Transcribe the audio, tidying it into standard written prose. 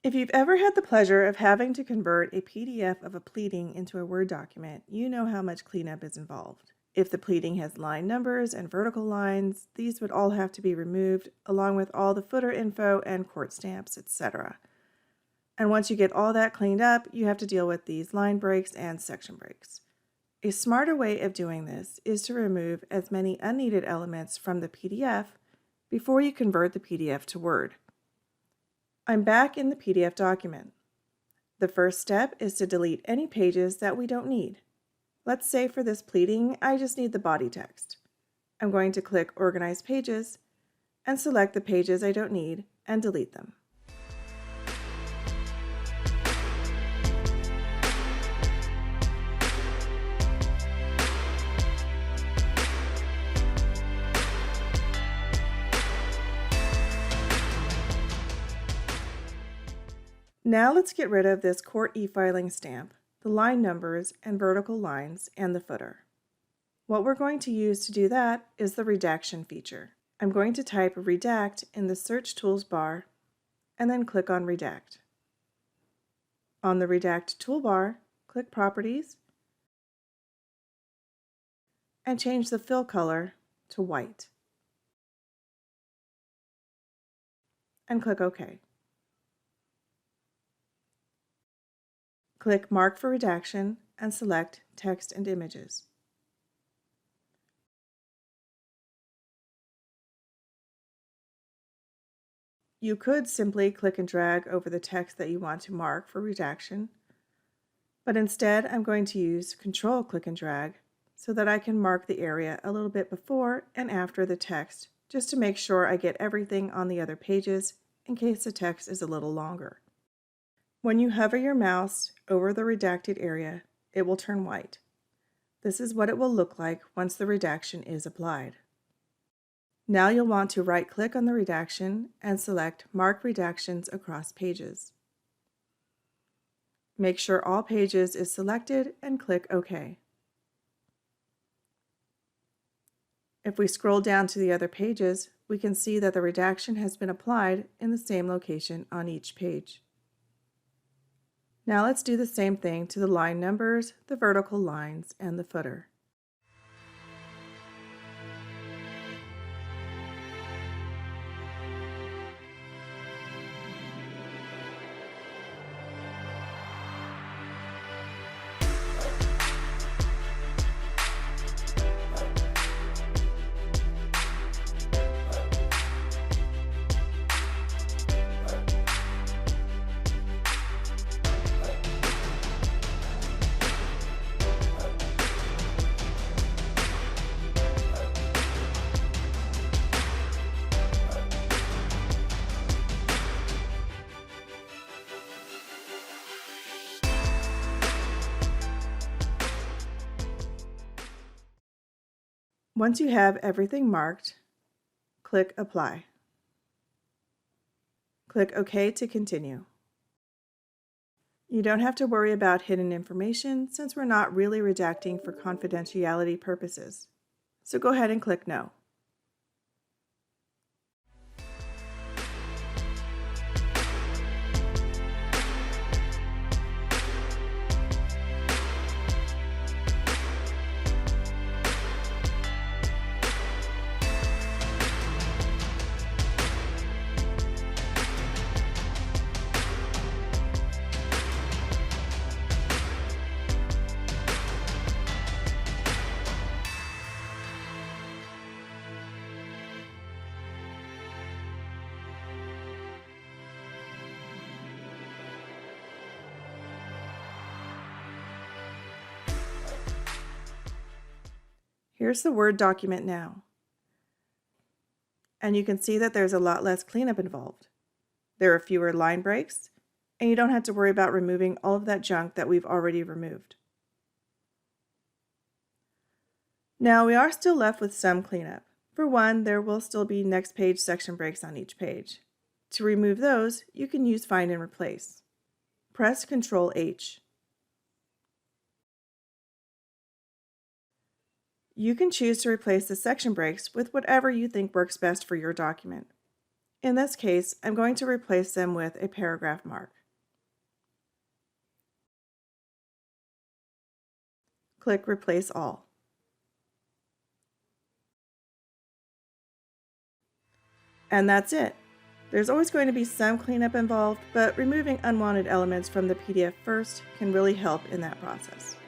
If you've ever had the pleasure of having to convert a PDF of a pleading into a Word document, you know how much cleanup is involved. If the pleading has line numbers and vertical lines, these would all have to be removed, along with all the footer info and court stamps, etc. And once you get all that cleaned up, you have to deal with these line breaks and section breaks. A smarter way of doing this is to remove as many unneeded elements from the PDF before you convert the PDF to Word. I'm back in the PDF document. The first step is to delete any pages that we don't need. Let's say for this pleading, I just need the body text. I'm going to click Organize Pages and select the pages I don't need and delete them. Now let's get rid of this court e-filing stamp, the line numbers and vertical lines, and the footer. What we're going to use to do that is the redaction feature. I'm going to type Redact in the Search Tools bar and then click on Redact. On the Redact toolbar, click Properties and change the fill color to white. And click OK. Click Mark for Redaction and select Text and Images. You could simply click and drag over the text that you want to mark for redaction, but instead I'm going to use Control Click and Drag so that I can mark the area a little bit before and after the text, just to make sure I get everything on the other pages in case the text is a little longer. When you hover your mouse over the redacted area, it will turn white. This is what it will look like once the redaction is applied. Now you'll want to right-click on the redaction and select Mark Redactions Across Pages. Make sure All Pages is selected and click OK. If we scroll down to the other pages, we can see that the redaction has been applied in the same location on each page. Now let's do the same thing to the line numbers, the vertical lines, and the footer. Once you have everything marked, click Apply. Click OK to continue. You don't have to worry about hidden information since we're not really redacting for confidentiality purposes. So go ahead and click No. Here's the Word document now. And you can see that there's a lot less cleanup involved. There are fewer line breaks, and you don't have to worry about removing all of that junk that we've already removed. Now we are still left with some cleanup. For one, there will still be next page section breaks on each page. To remove those, you can use Find and Replace. Press Ctrl H. You can choose to replace the section breaks with whatever you think works best for your document. In this case, I'm going to replace them with a paragraph mark. click Replace All. And that's it. There's always going to be some cleanup involved, but removing unwanted elements from the PDF first can really help in that process.